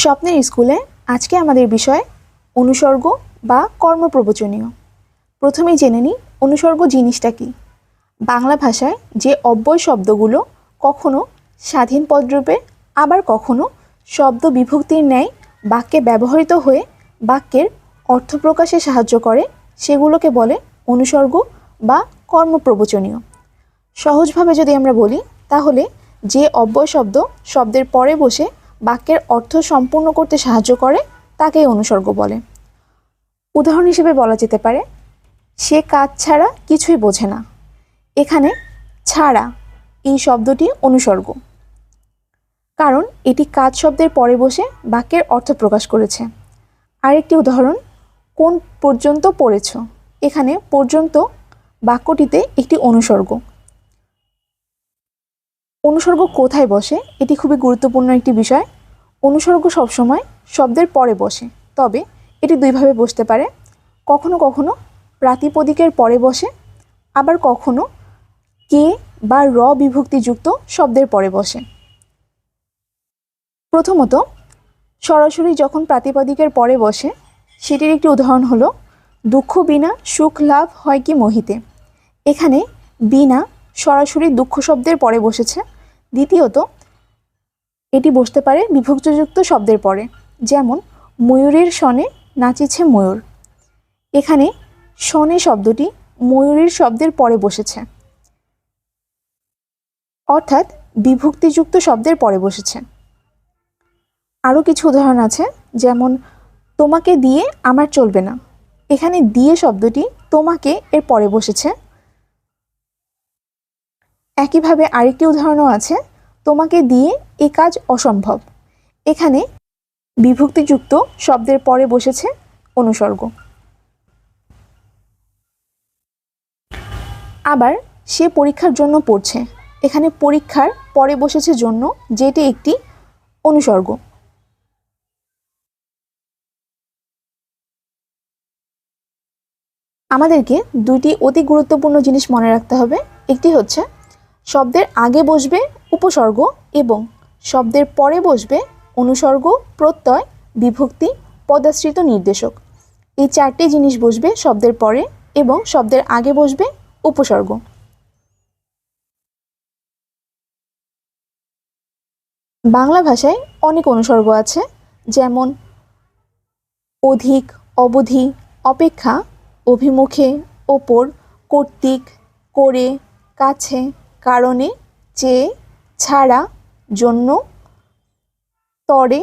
স্বপ্নের স্কুলে আজকে আমাদের বিষয় অনুসর্গ বা কর্মপ্রবচনীয়। প্রথমেই জেনে নিই অনুসর্গ জিনিসটা কি। বাংলা ভাষায় যে অব্যয় শব্দগুলো কখনো স্বাধীন পদরূপে আবার কখনো শব্দ বিভক্তির ন্যায় বাক্যে ব্যবহৃত হয়ে বাক্যের অর্থ প্রকাশে সাহায্য করে সেগুলোকে বলে অনুসর্গ বা কর্মপ্রবচনীয়। সহজভাবে যদি আমরা বলি তাহলে যে অব্যয় শব্দ শব্দের পরে বসে বাক্যের অর্থ সম্পূর্ণ করতে সাহায্য করে তাকেই অনুসর্গ বলে। উদাহরণ হিসেবে বলা যেতে পারে, সে কাজ ছাড়া কিছুই বোঝে না। এখানে ছাড়া এই শব্দটি অনুসর্গ, কারণ এটি কাজ শব্দের পরে বসে বাক্যের অর্থ প্রকাশ করেছে। আরেকটি উদাহরণ, কোন পর্যন্ত পড়েছ। এখানে পর্যন্ত বাক্যটিতে একটি অনুসর্গ। অনুসর্গ কোথায় বসে এটি খুবই গুরুত্বপূর্ণ একটি বিষয়। অনুসর্গ সবসময় শব্দের পরে বসে, তবে এটি দুইভাবে বসতে পারে। কখনো কখনো প্রাতিপদিকের পরে বসে, আবার কখনো কে বা র বিভক্তিযুক্ত শব্দের পরে বসে। প্রথমত, সরাসরি যখন প্রাতিপদিকের পরে বসে সেটির একটি উদাহরণ হলো, দুঃখ বিনা সুখ লাভ হয় কি মোহিতে। এখানে বিনা সরাসরি দুঃখ শব্দের পরে বসেছে। দ্বিতীয়ত, এটি বসতে পারে বিভক্তিযুক্ত শব্দের পরে, যেমন ময়ূরের শনে নাচিছে ময়ূর। এখানে শনে শব্দটি ময়ূরের শব্দের পরে বসেছে, অর্থাৎ বিভক্তিযুক্ত শব্দের পরে বসেছে। আরও কিছু উদাহরণ আছে, যেমন তোমাকে দিয়ে আমার চলবে না। এখানে দিয়ে শব্দটি তোমাকে এর পরে বসেছে। একইভাবে আরেকটি উদাহরণও আছে, তোমাকে দিয়ে এ কাজ অসম্ভব। এখানে বিভক্তিযুক্ত শব্দের পরে বসেছে অনুসর্গ। আবার সে পরীক্ষার জন্য পড়ছে। এখানে পরীক্ষার পরে বসেছে জন্য, যেটি একটি অনুসর্গ। আমাদেরকে দুইটি অতি গুরুত্বপূর্ণ জিনিস মনে রাখতে হবে। একটি হচ্ছে শব্দের আগে বসবে উপসর্গ এবং শব্দের পরে বসবে অনুসর্গ, প্রত্যয়, বিভক্তি, পদাশ্রিত নির্দেশক। এই চারটি জিনিস বসবে শব্দের পরে এবং শব্দের আগে বসবে উপসর্গ। বাংলা ভাষায় অনেক অনুসর্গ আছে, যেমন অধিক, অবধি, অপেক্ষা, অভিমুখে, ওপর, কর্তৃক, করে, কাছে, কারণে, চেয়ে, ছাড়া, জন্য, তরে,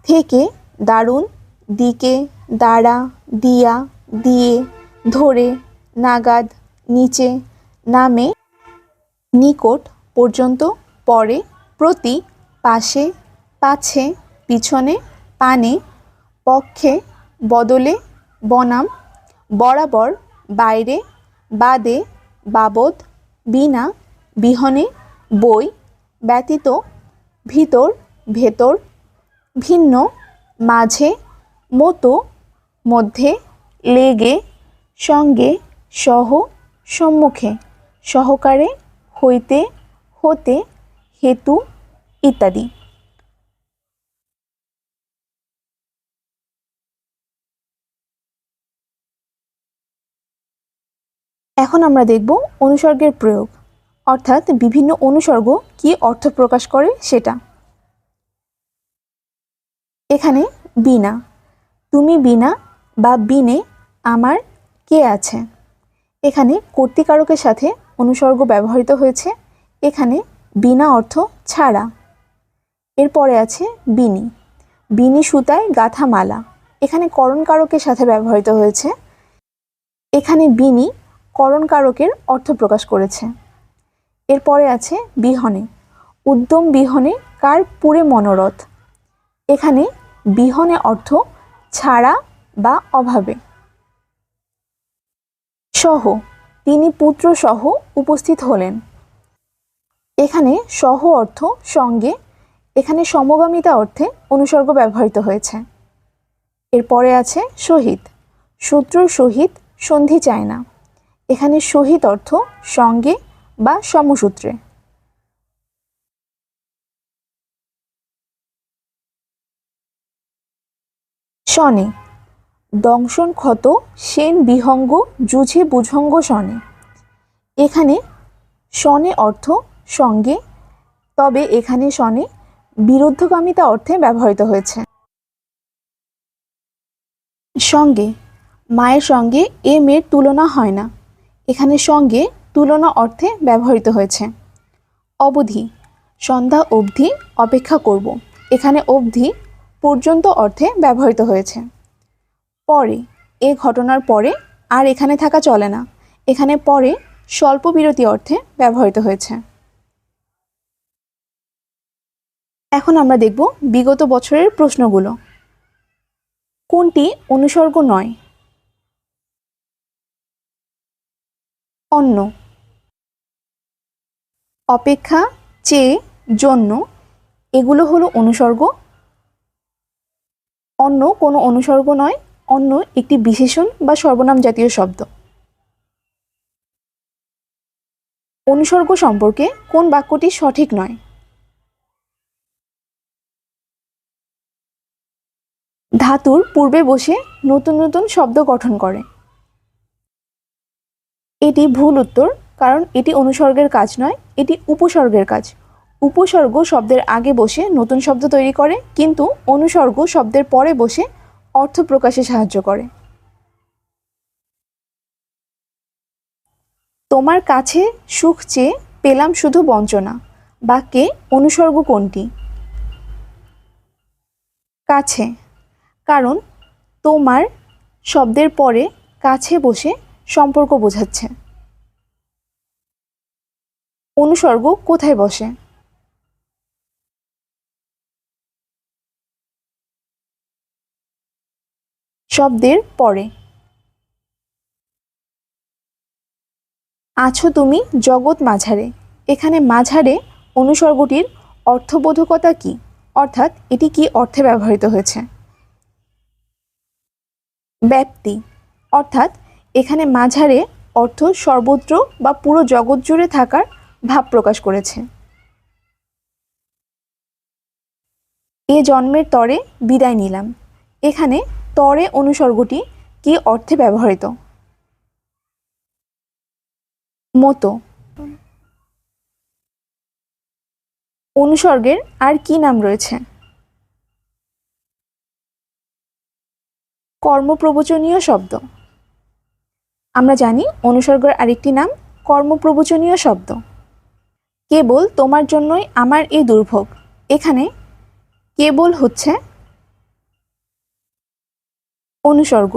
থেকে, দারুণ, দিকে, দ্বারা, দিয়া, দিয়ে, ধরে, নাগাদ, নিচে, নামে, নিকট, পর্যন্ত, পরে, প্রতি, পাশে, পাছে, পিছনে, পানে, পক্ষে, বদলে, বনাম, বরাবর, বাইরে, বাদে, বাবদ, বিনা, বিহনে, বই, ব্যতীত, ভিতর, ভেতর, ভিন্ন, মাঝে, মতো, মধ্যে, লেগে, সঙ্গে, সহ, সম্মুখে, সহকারে, হইতে, হতে, হেতু ইত্যাদি। এখন আমরা দেখব অনুসর্গের প্রয়োগ, অর্থাৎ বিভিন্ন অনুসর্গ কি অর্থ প্রকাশ করে সেটা। এখানে বিনা, তুমি বিনা বা বিনে আমার কে আছে। এখানে কর্তৃকারকের সাথে অনুসর্গ ব্যবহৃত হয়েছে। এখানে বিনা অর্থ ছাড়া। এরপরে আছে বিনি, বিনি সুতায় গাঁথা মালা। এখানে করণকারকের সাথে ব্যবহৃত হয়েছে। এখানে বিনি করণকারকের অর্থ প্রকাশ করেছে। এরপরে আছে বিহনে, উদ্যম বিহনে কার পুরে মনোরথ। এখানে বিহনে অর্থ ছাড়া বা অভাবে। সহ, তিনি পুত্র সহ উপস্থিত হলেন। এখানে সহ অর্থ সঙ্গে। এখানে সমগামিতা অর্থে অনুসর্গ ব্যবহৃত হয়েছে। এরপরে আছে সহিত, শত্রুর সহিত সন্ধি চায় না। এখানে সহিত অর্থ সঙ্গে বা সমসূত্রে। শনে দংশন ক্ষত সেন বিহঙ্গ যুঝে বুঝঙ্গ শনে। এখানে শনে অর্থ সঙ্গে, তবে এখানে শনে বিরুদ্ধগামিতা অর্থে ব্যবহৃত হয়েছে। সঙ্গে মায়ের সঙ্গে এ মেয়ের তুলনা হয় না, এখানে সঙ্গে তুলনা অর্থে ব্যবহৃত হয়েছে। অবধি সন্ধ্যা অবধি অপেক্ষা করব, এখানে অবধি পর্যন্ত অর্থে ব্যবহৃত হয়েছে। পরে এ ঘটনার পরে আর এখানে থাকা চলে না, এখানে পরে স্বল্প বিরতি অর্থে ব্যবহৃত হয়েছে। এখন আমরা দেখব বিগত বছরের প্রশ্নগুলো। কোনটি অনুসর্গ নয়? অন্য, অপেক্ষা, চেয়ে, জন্য এগুলো হলো অনুসর্গ। অন্য কোনো অনুসর্গ নয়, অন্য একটি বিশেষণ বা সর্বনাম জাতীয় শব্দ। অনুসর্গ সম্পর্কে কোন বাক্যটি সঠিক নয়? ধাতুর পূর্বে বসে নতুন নতুন শব্দ গঠন করে। এটি ভুল উত্তর, কারণ এটি অনুসর্গের কাজ নয়, এটি উপসর্গের কাজ। উপসর্গ শব্দের আগে বসে নতুন শব্দ তৈরি করে, কিন্তু অনুসর্গ শব্দের পরে বসে অর্থ প্রকাশে সাহায্য করে। তোমার কাছে সুখ চেয়ে পেলাম শুধু বঞ্চনা বাক্যে অনুসর্গ কোনটি? কাছে, কারণ তোমার শব্দের পরে কাছে বসে সম্পর্ক বোঝাচ্ছে। অনুসর্গ কোথায় বসে? শব্দের পরে। আছো তুমি জগৎ মাঝারে, এখানে মাঝারে অনুসর্গটির অর্থবোধকতা কি, অর্থাৎ এটি কি অর্থে ব্যবহৃত হয়েছে? ব্যাপ্তি, অর্থাৎ এখানে মাঝারে অর্থ সর্বত্র বা পুরো জগৎ জুড়ে থাকার ভাব প্রকাশ করেছে। এ জন্মের তরে বিদায় নিলাম, এখানে তরে অনুসর্গটি কি অর্থে ব্যবহৃত? মতো। অনুসর্গের আর কি নাম রয়েছে? কর্মপ্রবচনীয় শব্দ। আমরা জানি অনুসর্গের আরেকটি নাম কর্মপ্রবচনীয় শব্দ। কেবল তোমার জন্যই আমার এই দুর্ভোগ, এখানে কেবল হচ্ছে অনুসর্গ।